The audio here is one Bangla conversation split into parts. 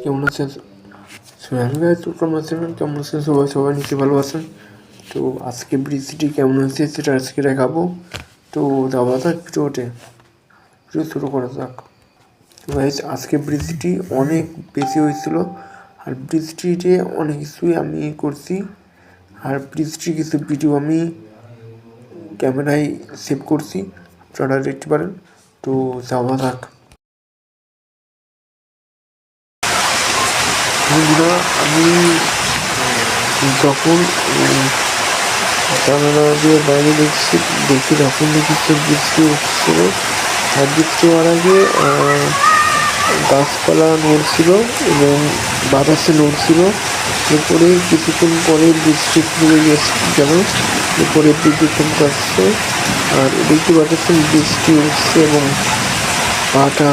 কেমন আছেন? হ্যালো গাইস, কেমন আছেন? সবাই নিশ্চয়ই ভালো আছেন। তো আজকে বৃষ্টিটি কেমন হয়েছে সেটা আজকে দেখাবো। তো যাওয়া যাক ভিডিও শুরু করা যাক। তো গাইস, আজকে বৃষ্টিটি অনেক বেশি হয়েছিল, আর বৃষ্টিতে অনেক কিছুই আমি করছি, আর বৃষ্টির কিছু ভিডিও আমি ক্যামেরায় সেভ করছি, আপনারা দেখতে পারেন। তো যাওয়া যাক। আমি যখন জানালা দিয়ে বাইরে দেখি তখন দেখি বৃষ্টি হচ্ছিল, আর বৃষ্টি হওয়ার আগে গাছপালা নড়ছিল এবং বাতাসে নড়ছিল। এরপরে কিছুক্ষণ পরে বৃষ্টি থেমে গেল, এরপরে বিদ্যুৎ চমকাচ্ছে, আর দেখতে পাচ্ছেন বৃষ্টি হচ্ছে এবং পাটা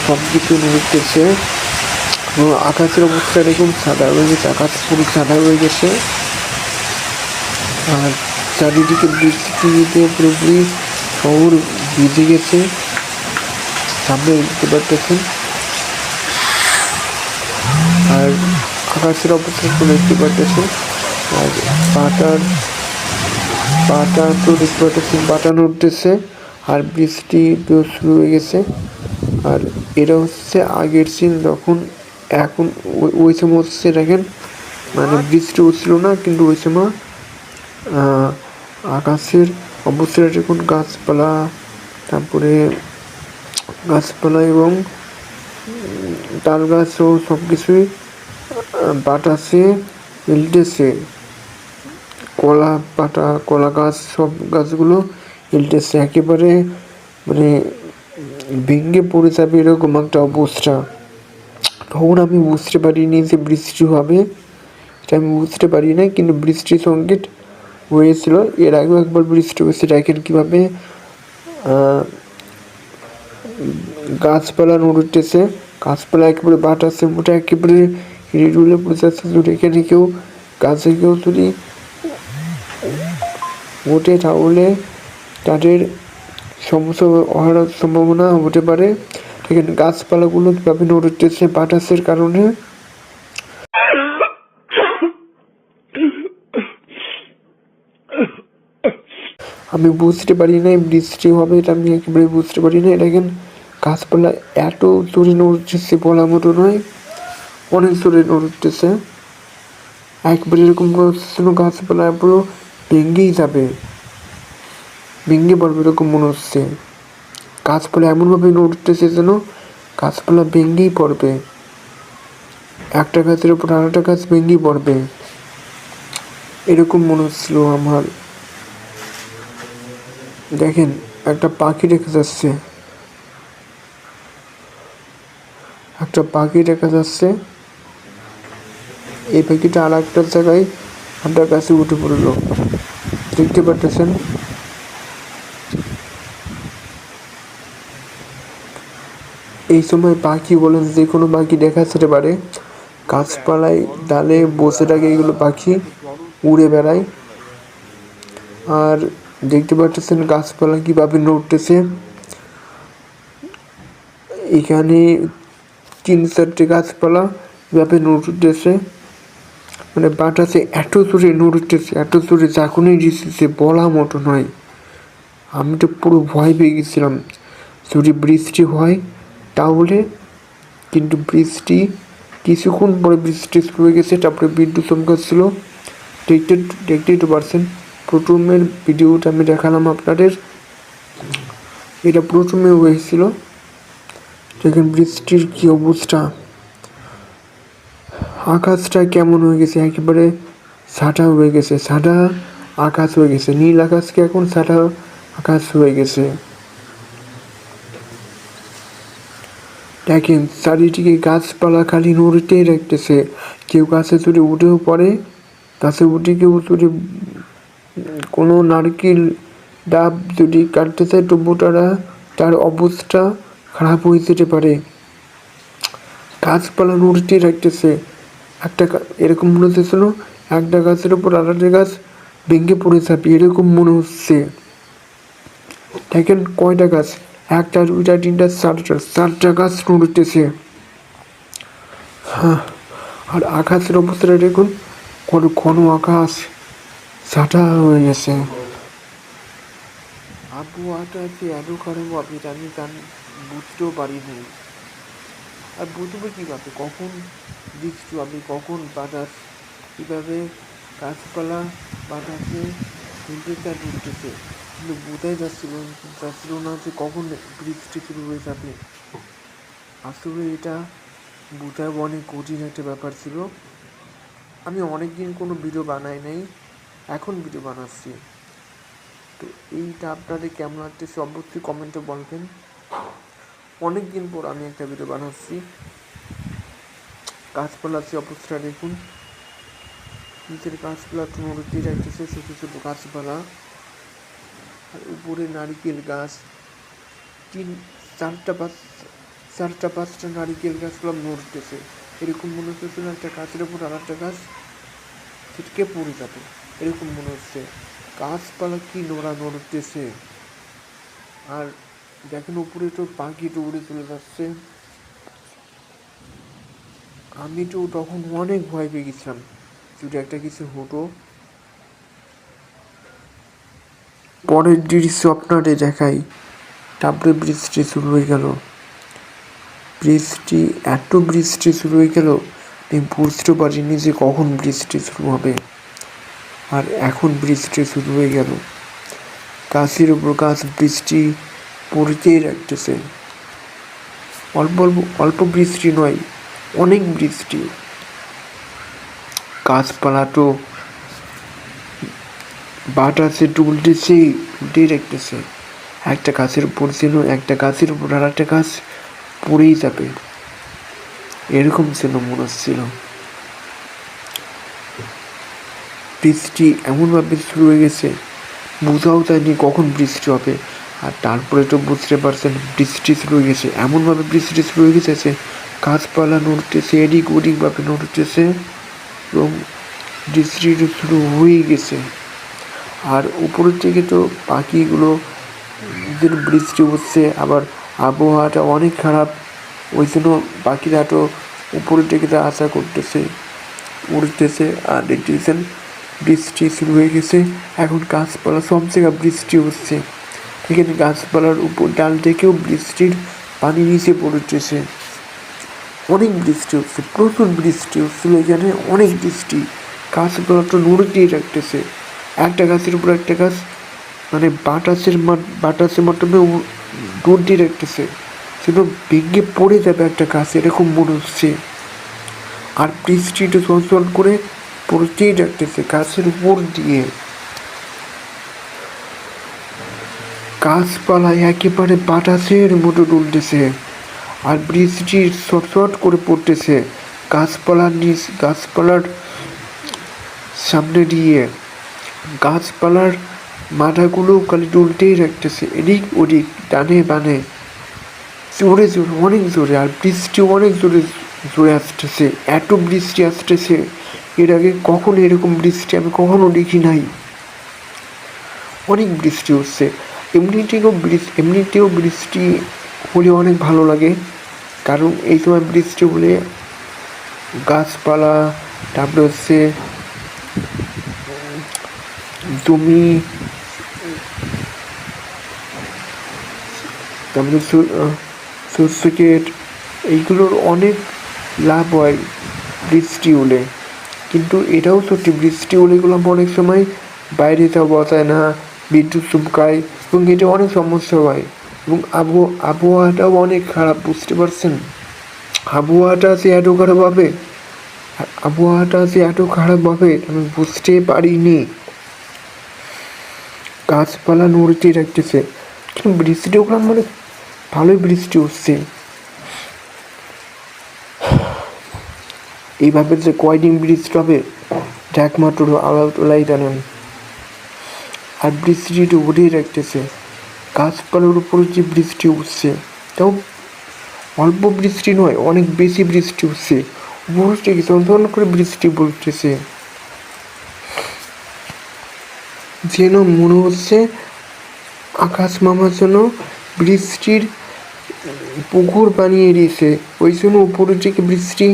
সব কিছু নড়তেছে। আকাশের অবস্থা এরকম সাদা হয়ে গেছে, আকাশ পুরো সাদা হয়ে গেছে, আর চারিদিকে বৃষ্টিতে পুরোপুরি শহর ভিজে গেছে। সামনে দেখতে পাচ্ছেন, আর আকাশের অবস্থা দেখতে পাচ্ছেন, আর পাটা তো দেখতে পাচ্ছেন, পাটা নড়তেছে, আর বৃষ্টি তো শুরু হয়ে গেছে। আর এটা হচ্ছে আগের সিন, যখন এখন ওই সময় হচ্ছে দেখেন, মানে বৃষ্টি হচ্ছিল না, কিন্তু ওই সময় আকাশের অবস্থাটা দেখুন, তারপরে গাছপালা এবং তাল গাছ ও সব কিছুই বাতাসে হিলতেছে। কলা গাছ, সব গাছগুলো হিলতেছে, একেবারে মানে ভেঙে পড়ে যাবে এরকম একটা অবস্থা। তখন আমি বুঝতে পারিনি যে বৃষ্টি হবে, এটা আমি বুঝতে পারি না, কিন্তু বৃষ্টির সংকেত হয়েছিল। এর আগেও একবার বৃষ্টি হয়েছে, দেখেন কীভাবে গাছপালা নড়তেছে, গাছপালা একেবারে বাতাসে মোটা একেবারে রেডুলে পড়ে যাচ্ছে। যদি এখানে কেউ গাছে কেউ যদি ওঠে তাহলে তাদের সমস্যা হওয়ার সম্ভাবনা হতে পারে। এখানে গাছপালাগুলো কীভাবে নড়তেছে বাতাসের কারণে। আমি বুঝতে পারি না বৃষ্টি হবে, এটা আমি একেবারে বুঝতে পারি না। দেখেন গাছপালা এত জোরে নড়তেছে বলার মতো নয়, অনেক জোরে নড়তেছে, একবারে এরকম করছিল গাছপালা পুরো ভেঙেই যাবে, ভেঙে পড়বে এরকম মনে হচ্ছে। গাছপালা এমনভাবে নড়তেছে যেন গাছপালা ভেঙেই পড়বে, একটা গাছের উপর আরেকটা গাছ ভেঙেই পড়বে, এরকম মনে হচ্ছিল আমার। দেখেন একটা পাখি দেখা যাচ্ছে, এই পাখিটা আর একটা জায়গায় একটা গাছে উঠে পড়লো, দেখতে পাচ্ছেন। এই সময় পাখি বলেন যে কোনো পাখি দেখা যেতে পারে, গাছপালায় ডালে বসে থাকে এগুলো পাখি, উড়ে বেড়ায়। আর দেখতে পাচ্ছেন গাছপালা কীভাবে নড়তেছে। এখানে 3-4টে গাছপালা কীভাবে নড়তেছে, মানে বাতাসে এত জোরে নড়তেছে, এত জোরে যখনই দিচ্ছে বলা মতো নয়। আমি তো পুরো ভয় পেয়ে গেছিলাম যদি বৃষ্টি হয় তাহলে। কিন্তু বৃষ্টি কিছুক্ষণ পরে বৃষ্টি শুরু হয়ে গেছে, তারপরে বিদ্যুৎ চমকাচ্ছিল, দেখতেই তো পারছেন। প্রথমের ভিডিওটা আমি দেখালাম আপনাদের, এটা প্রথমে হয়েছিল। দেখেন বৃষ্টির কি অবস্থা, আকাশটা কেমন হয়ে গেছে, একেবারে সাদা হয়ে গেছে, সাদা আকাশ হয়ে গেছে, নীল আকাশকে এখন সাদা আকাশ হয়ে গেছে। দেখেন চারিদিকে গাছপালা খালি নড়তেই রাখতেছে, কেউ গাছে চড়ে উঠেও পড়ে, গাছে উঠে কেউ যদি কোনো নারকেল ডাব যদি কাটতে চায় তবু তার অবস্থা খারাপ হয়ে যেতে পারে। গাছপালা নড়তেই রাখতেছে, এরকম মনে হচ্ছিল একটা গাছের উপর আরেকটা গাছ ভেঙে পড়ে যাবে এরকম মনে হচ্ছে। দেখেন কয়টা গাছ, 1, 2, 3, 4, 5 গাছ নড়তেছে। হ্যাঁ, আর আকাশের অবস্থাটা দেখুন, ঘন ঘন আকাশ, ছাটা হয়ে গেছে। আবহাওয়াটা যে এত খারাপ হবে আমি বুঝতেও পারিনি। আর বুঝবো কীভাবে কখন বৃষ্টি হবে, কখন বাতাস, কীভাবে গাছপালা বাতাসে টেম্পারেচার উঠতেছে, কিন্তু বোঝাই যাচ্ছিল না যে কখন বৃষ্টি শুরু হয়ে যাবে। আসলে এটা বোঝাও অনেক কঠিন একটা ব্যাপার ছিল। আমি অনেক দিন কোনো ভিডিও বানাই নাই, এখন ভিডিও বানাচ্ছি। তো এইটা আপনাদের কেমন লাগতেছে অবশ্যই কমেন্টে বলবেন। অনেক দিন পর আমি একটা ভিডিও বানাচ্ছি। গাছপালা আছে অবস্থা দেখুন, নিচের গাছপালা নদীতে যাইতেছে, ছোটো ছোটো গাছপালা, আর উপরে নারিকেল গাছ, চারটা পাঁচটা নারিকেল গাছগুলো নড়তেছে। এরকম মনে হচ্ছে না একটা গাছের উপর আর একটা গাছ ছিটকে পড়ে যাবে, এরকম মনে হচ্ছে। গাছপালা কি নড়তেছে। আর দেখেন উপরে তো পাখি তো উড়ে চলে যাচ্ছে। আমি তো তখন অনেক ভয় পেয়ে গেছিলাম যদি একটা কিছু হতো। পরের দৃশ্য আপনাদের দেখাই। তারপরে বৃষ্টি শুরু হয়ে গেল। বৃষ্টি শুরু হয়ে গেল, আমি বুঝতে পারিনি যে কখন বৃষ্টি শুরু হবে। আর এখন বৃষ্টি শুরু হয়ে গেল। গাছের উপর গাছ বৃষ্টি পড়তেই রাখতেছে। অল্প বৃষ্টি নয়, অনেক বৃষ্টি। গাছপালা তো বাতাসে উল্টেই রাখতেছে। একটা গাছের উপর ছিল, একটা গাছের উপর আর একটা গাছ পড়েই যাবে, এরকম ছিল মনে হচ্ছিল। বৃষ্টি এমনভাবে শুরু হয়ে গেছে, বোঝাও যায়নি কখন বৃষ্টি হবে। আর তারপরে তো বুঝতে পারছেন বৃষ্টি শুরু হয়ে গেছে, এমনভাবে বৃষ্টি শুরু হয়ে গেছে, গাছপালা নড়তেছে, এদিক ওদিকভাবে নড়তেছে, এবং বৃষ্টি শুরু হয়ে গেছে। আর উপরের থেকে তো পাখিগুলো বৃষ্টি হচ্ছে, আবার আবহাওয়াটা অনেক খারাপ, ওই জন্য পাখিরা তো উপরের দিকে আশা করতেছে, উড়তেছে। আর দেখতেছেন বৃষ্টি শুরু হয়ে গেছে, এখন গাছপালা সব জায়গায় বৃষ্টি হচ্ছে। এখানে গাছপালার উপর ডাল থেকেও বৃষ্টির পানি নিচে পড়তেছে। অনেক বৃষ্টি হচ্ছে, প্রচুর বৃষ্টি হচ্ছিল এখানে, অনেক বৃষ্টি। গাছপালা তো নড়তেই রাখতেছে, একটা গাছের উপর একটা গাছ মানে বাতাসের মাধ্যমে নড়তেই রাখতেছে, যেন ভেঙে পড়ে যাবে একটা গাছ, এরকম মনে হচ্ছে। আর বৃষ্টিটা চলচল করে পড়তেই রাখতেছে গাছের উপর দিয়ে। গাছপালা একেবারে বাতাসের মতো দুলতেছে, আর বৃষ্টি শটশট করে পড়তেছে গাছপালার সামনে দিয়ে। গাছপালার মাথাগুলো খালি দুলতেই রাখতেছে, এদিক ওদিক, ডানে বানে, জোরে জোরে, অনেক জোরে। আর বৃষ্টি অনেক জোরে জোরে আসতেছে, এত বৃষ্টি আসতেছে, এর আগে কখনো এরকম বৃষ্টি আমি কখনো দেখি নাই। অনেক বৃষ্টি হচ্ছে। এমনিতেও বৃষ্টি হলে অনেক ভালো লাগে, কারণ এই সময় বৃষ্টি হলে গাছপালা, তারপরে হচ্ছে জমি, তারপরে শস্য ক্ষেত, এইগুলোর অনেক লাভ হয় বৃষ্টি হলে। কিন্তু এটাও সত্যি, বৃষ্টি হলে এগুলো অনেক সময় বাইরে যাওয়া যায় না, বিদ্যুৎ চমকায়, এবং এটা অনেক সমস্যা হয়। এবং আবহাওয়াটাও অনেক খারাপ, বুঝতে পারছেন? আবহাওয়াটা যে এত খারাপ হবে আমি বুঝতে পারিনি। গাছপালা নড়তে রাখতেছে, কিন্তু বৃষ্টি ওগুলো মানে ভালোই বৃষ্টি হচ্ছে। এইভাবে যে কয়দিন বৃষ্টি হবে এটা একমাত্র আল্লাহ জানেন। আর বৃষ্টিটা উঠেই রাখতেছে, গাছপালার উপরে যে বৃষ্টি উঠছে, তাও অল্প বৃষ্টি নয়, অনেক বেশি বৃষ্টি হচ্ছে, উপর থেকে ঝনঝন করে বৃষ্টি পড়তেছে, যেন মনে হচ্ছে আকাশ মামার জন্য বৃষ্টির পুকুর বানিয়ে দিয়েছে, ওই জন্য উপরের থেকে বৃষ্টি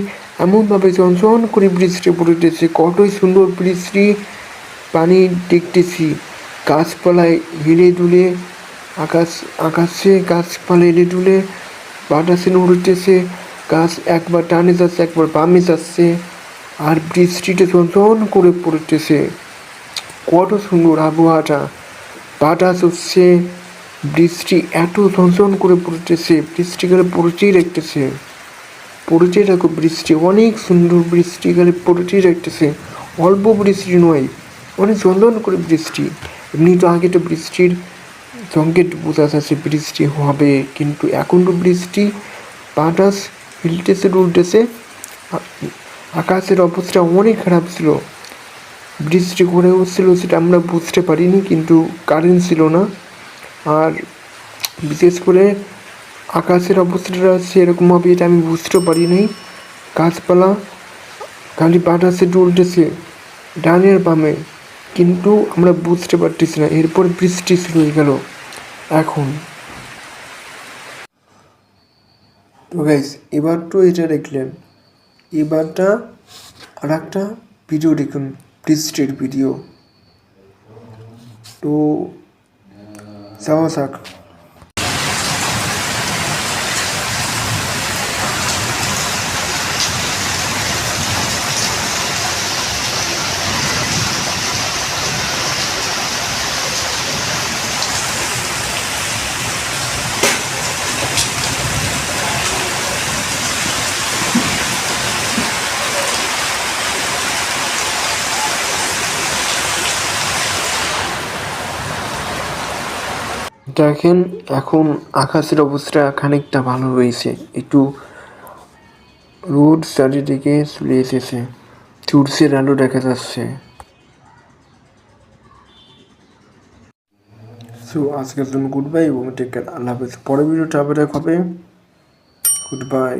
এমনভাবে ঝনঝন করে বৃষ্টি পড়িতেছে, কতই সুন্দর বৃষ্টি পানি দেখতেছি। গাছপালায় হেলে দুলে, আকাশে গাছপালা হেলে দুলে বাতাসে নড়িতেছে। গাছ একবার ডানে যাচ্ছে, একবার বামে যাচ্ছে, আর বৃষ্টিটা ঝনঝন করে পড়িতেছে। কত সুন্দর আবহাওয়াটা, বাতাস হচ্ছে, বৃষ্টি এত ঝনঝন করে পড়তেছে, বৃষ্টিকালে পড়তেই রাখতেছে, পড়তেই থাকো বৃষ্টি, অনেক সুন্দর বৃষ্টিকালে পড়তেই রাখতেছে। অল্প বৃষ্টি নয়, অনেক ঝনঝন করে বৃষ্টি। এমনি তো আগে তো বৃষ্টির সংকেত বোঝা যাচ্ছে বৃষ্টি হবে, কিন্তু এখন তো বৃষ্টি বাতাস হিলতেছে উল্টেছে। আকাশের অবস্থা অনেক খারাপ ছিল, বৃষ্টি করে হচ্ছিল সেটা আমরা বুঝতে পারিনি, কিন্তু কারেন্ট ছিল না। আর বিশেষ করে আকাশের অবস্থাটা সেরকম হবে এটা আমি বুঝতেও পারি নাই। গাছপালা খালি বাতাসে উল্টেছে ডানে আর বামে, কিন্তু আমরা বুঝতে পারতেছি না। এরপর বৃষ্টি শুরু হয়ে গেল এখন। তো গাইস, এবার তো এটা দেখলেন, এবারটা আর একটা ভিডিও দেখুন, বৃষ্টির ভিডিও। তো যাওয়া যাক। দেখেন এখন আকাশের অবস্থা খানিকটা ভালো হয়েছে, একটু রোদ চারিদিকে চলে এসেছে, সূর্যের আলো দেখা যাচ্ছে। সো আজকের জন্য গুড বাই এবং টেক কেয়ার, আল্লাহ হাফেজ। পরের ভিডিওটা আবার দেখা হবে, গুড বাই।